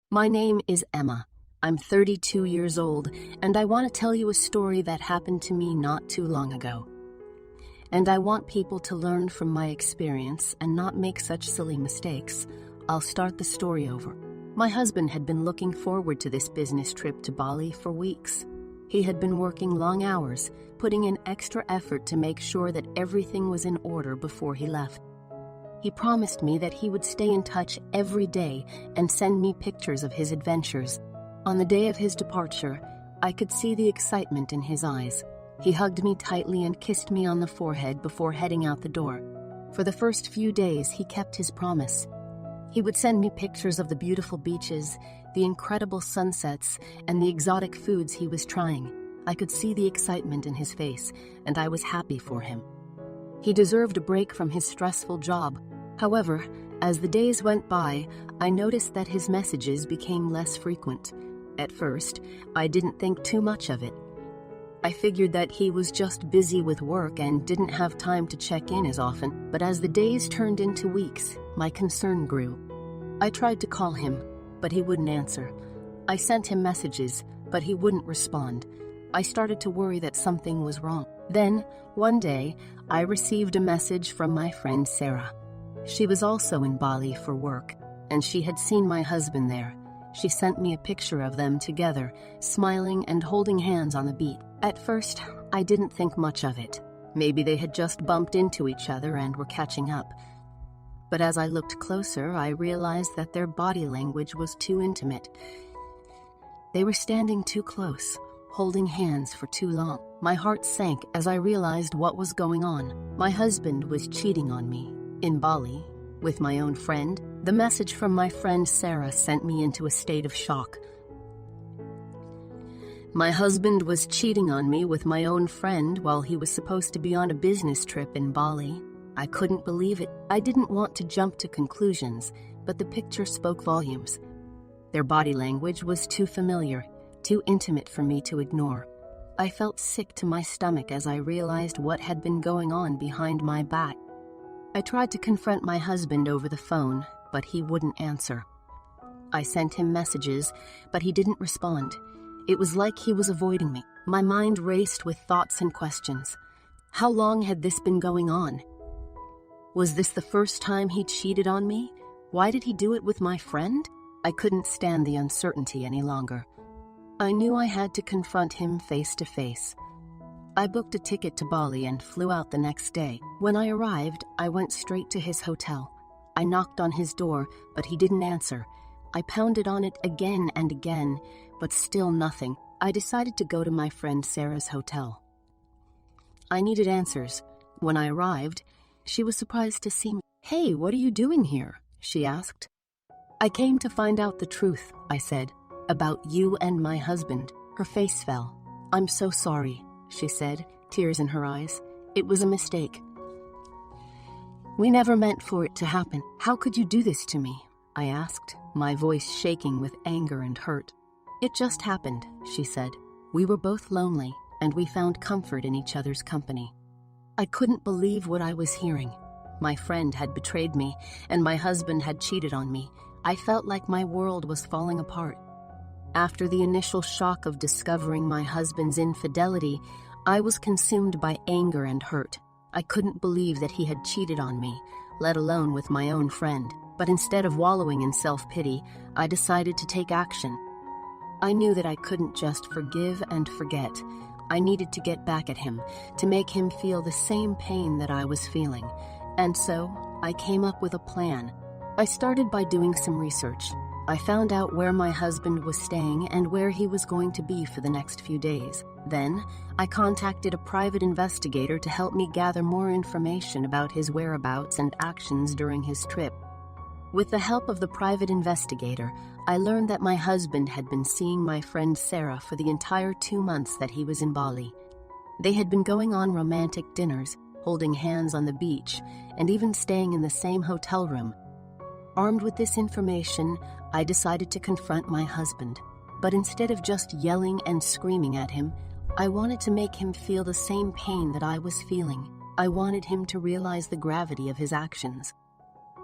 My name is Emma. I'm 32 years old, and I want to tell you a story that happened to me not too long ago. And I want people to learn from my experience and not make such silly mistakes. I'll start the story over. My husband had been looking forward to this business trip to Bali for weeks. He had been working long hours, putting in extra effort to make sure that everything was in order before he left. He promised me that he would stay in touch every day and send me pictures of his adventures. On the day of his departure, I could see the excitement in his eyes. He hugged me tightly and kissed me on the forehead before heading out the door. For the first few days, he kept his promise. He would send me pictures of the beautiful beaches, the incredible sunsets, and the exotic foods he was trying. I could see the excitement in his face, and I was happy for him. He deserved a break from his stressful job. However, as the days went by, I noticed that his messages became less frequent. At first, I didn't think too much of it. I figured that he was just busy with work and didn't have time to check in as often, but as the days turned into weeks, my concern grew. I tried to call him, but he wouldn't answer. I sent him messages, but he wouldn't respond. I started to worry that something was wrong. Then, one day, I received a message from my friend Sarah. She was also in Bali for work, and she had seen my husband there. She sent me a picture of them together, smiling and holding hands on the beach. At first, I didn't think much of it. Maybe they had just bumped into each other and were catching up. But as I looked closer, I realized that their body language was too intimate. They were standing too close, holding hands for too long. My heart sank as I realized what was going on. My husband was cheating on me, in Bali, with my own friend. The message from my friend Sarah sent me into a state of shock. My husband was cheating on me with my own friend while he was supposed to be on a business trip in Bali. I couldn't believe it. I didn't want to jump to conclusions, but the picture spoke volumes. Their body language was too familiar, too intimate for me to ignore. I felt sick to my stomach as I realized what had been going on behind my back. I tried to confront my husband over the phone, but he wouldn't answer. I sent him messages, but he didn't respond. It was like he was avoiding me. My mind raced with thoughts and questions. How long had this been going on? Was this the first time he cheated on me? Why did he do it with my friend? I couldn't stand the uncertainty any longer. I knew I had to confront him face to face. I booked a ticket to Bali and flew out the next day. When I arrived, I went straight to his hotel. I knocked on his door, but he didn't answer. I pounded on it again and again, but still nothing. I decided to go to my friend Sarah's hotel. I needed answers. When I arrived, she was surprised to see me. "Hey, what are you doing here?" she asked. "I came to find out the truth," I said, "about you and my husband." Her face fell. "I'm so sorry," she said, tears in her eyes. "It was a mistake. We never meant for it to happen. How could you do this to me?" I asked, my voice shaking with anger and hurt. "It just happened," she said. "We were both lonely, and we found comfort in each other's company." I couldn't believe what I was hearing. My friend had betrayed me, and my husband had cheated on me. I felt like my world was falling apart. After the initial shock of discovering my husband's infidelity, I was consumed by anger and hurt. I couldn't believe that he had cheated on me, let alone with my own friend. But instead of wallowing in self-pity, I decided to take action. I knew that I couldn't just forgive and forget. I needed to get back at him, to make him feel the same pain that I was feeling. And so, I came up with a plan. I started by doing some research. I found out where my husband was staying and where he was going to be for the next few days. Then, I contacted a private investigator to help me gather more information about his whereabouts and actions during his trip. With the help of the private investigator, I learned that my husband had been seeing my friend Sarah for the entire 2 months that he was in Bali. They had been going on romantic dinners, holding hands on the beach, and even staying in the same hotel room. Armed with this information, I decided to confront my husband. But instead of just yelling and screaming at him, I wanted to make him feel the same pain that I was feeling. I wanted him to realize the gravity of his actions.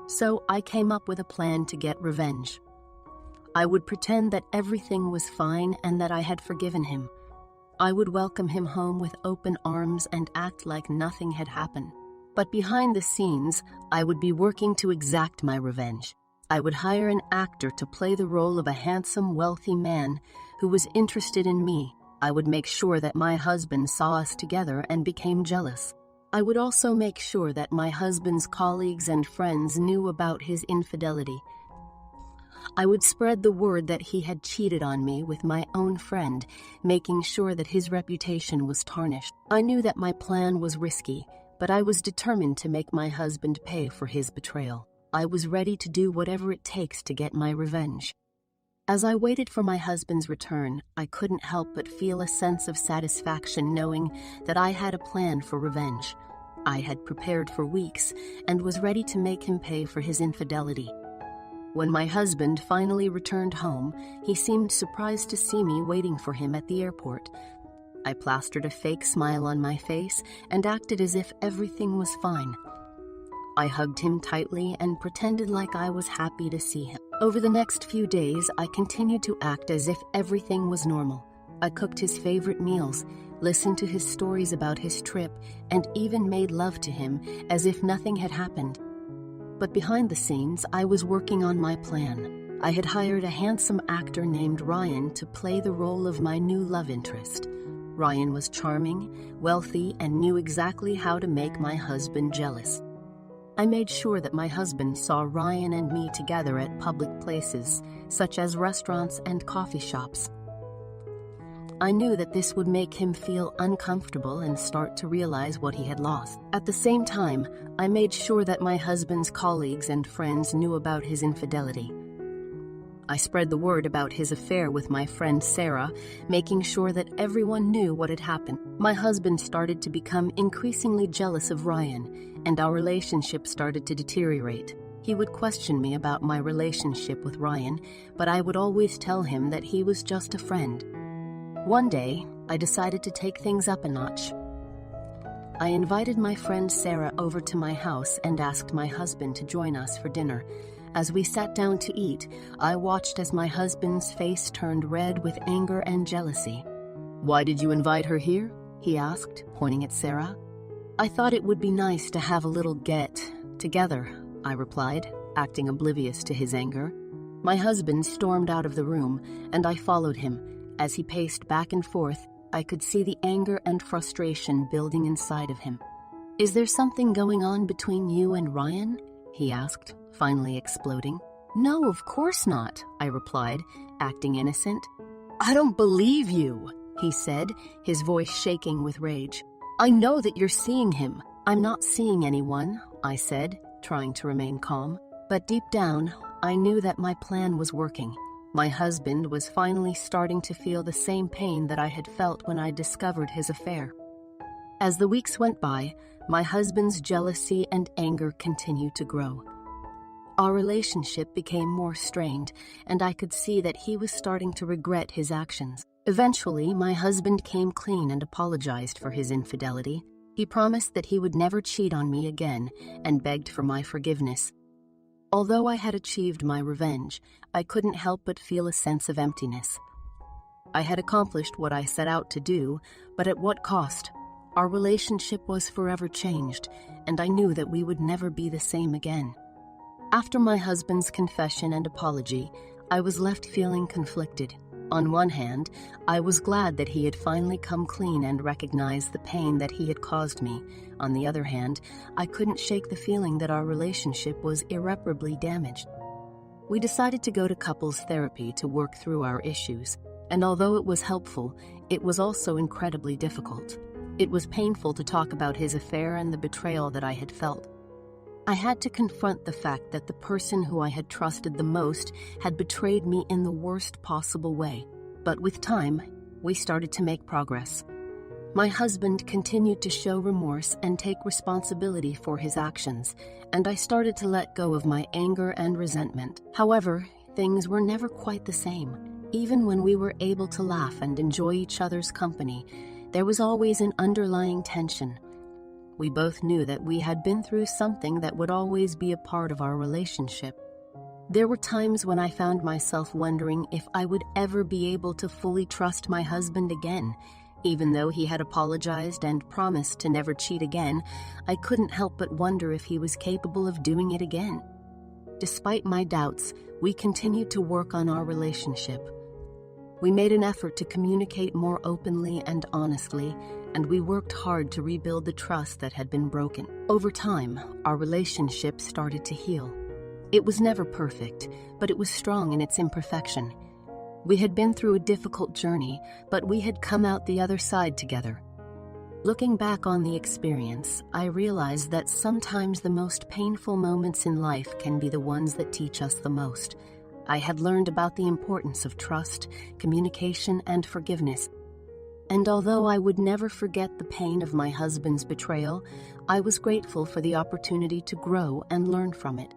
So I came up with a plan to get revenge. I would pretend that everything was fine and that I had forgiven him. I would welcome him home with open arms and act like nothing had happened. But behind the scenes, I would be working to exact my revenge. I would hire an actor to play the role of a handsome, wealthy man who was interested in me. I would make sure that my husband saw us together and became jealous. I would also make sure that my husband's colleagues and friends knew about his infidelity. I would spread the word that he had cheated on me with my own friend, making sure that his reputation was tarnished. I knew that my plan was risky, but I was determined to make my husband pay for his betrayal. I was ready to do whatever it takes to get my revenge. As I waited for my husband's return, I couldn't help but feel a sense of satisfaction knowing that I had a plan for revenge. I had prepared for weeks and was ready to make him pay for his infidelity. When my husband finally returned home, he seemed surprised to see me waiting for him at the airport. I plastered a fake smile on my face and acted as if everything was fine. I hugged him tightly and pretended like I was happy to see him. Over the next few days, I continued to act as if everything was normal. I cooked his favorite meals, listened to his stories about his trip, and even made love to him as if nothing had happened. But behind the scenes, I was working on my plan. I had hired a handsome actor named Ryan to play the role of my new love interest. Ryan was charming, wealthy, and knew exactly how to make my husband jealous. I made sure that my husband saw Ryan and me together at public places, such as restaurants and coffee shops. I knew that this would make him feel uncomfortable and start to realize what he had lost. At the same time, I made sure that my husband's colleagues and friends knew about his infidelity. I spread the word about his affair with my friend Sarah, making sure that everyone knew what had happened. My husband started to become increasingly jealous of Ryan, and our relationship started to deteriorate. He would question me about my relationship with Ryan, but I would always tell him that he was just a friend. One day, I decided to take things up a notch. I invited my friend Sarah over to my house and asked my husband to join us for dinner. As we sat down to eat, I watched as my husband's face turned red with anger and jealousy. "Why did you invite her here?" he asked, pointing at Sarah. "I thought it would be nice to have a little get-together," I replied, acting oblivious to his anger. My husband stormed out of the room, and I followed him. As he paced back and forth, I could see the anger and frustration building inside of him. "Is there something going on between you and Ryan?" he asked, finally exploding. "No, of course not," I replied, acting innocent. "I don't believe you," he said, his voice shaking with rage. "I know that you're seeing him." "I'm not seeing anyone," I said, trying to remain calm. But deep down, I knew that my plan was working. My husband was finally starting to feel the same pain that I had felt when I discovered his affair. As the weeks went by, my husband's jealousy and anger continued to grow. Our relationship became more strained, and I could see that he was starting to regret his actions. Eventually, my husband came clean and apologized for his infidelity. He promised that he would never cheat on me again and begged for my forgiveness. Although I had achieved my revenge, I couldn't help but feel a sense of emptiness. I had accomplished what I set out to do, but at what cost? Our relationship was forever changed, and I knew that we would never be the same again. After my husband's confession and apology, I was left feeling conflicted. On one hand, I was glad that he had finally come clean and recognized the pain that he had caused me. On the other hand, I couldn't shake the feeling that our relationship was irreparably damaged. We decided to go to couples therapy to work through our issues, and although it was helpful, it was also incredibly difficult. It was painful to talk about his affair and the betrayal that I had felt. I had to confront the fact that the person who I had trusted the most had betrayed me in the worst possible way. But with time, we started to make progress. My husband continued to show remorse and take responsibility for his actions, and I started to let go of my anger and resentment. However, things were never quite the same. Even when we were able to laugh and enjoy each other's company, there was always an underlying tension. We both knew that we had been through something that would always be a part of our relationship. There were times when I found myself wondering if I would ever be able to fully trust my husband again. Even though he had apologized and promised to never cheat again, I couldn't help but wonder if he was capable of doing it again. Despite my doubts, we continued to work on our relationship. We made an effort to communicate more openly and honestly, and we worked hard to rebuild the trust that had been broken. Over time, our relationship started to heal. It was never perfect, but it was strong in its imperfection. We had been through a difficult journey, but we had come out the other side together. Looking back on the experience, I realized that sometimes the most painful moments in life can be the ones that teach us the most. I had learned about the importance of trust, communication, and forgiveness. And although I would never forget the pain of my husband's betrayal, I was grateful for the opportunity to grow and learn from it.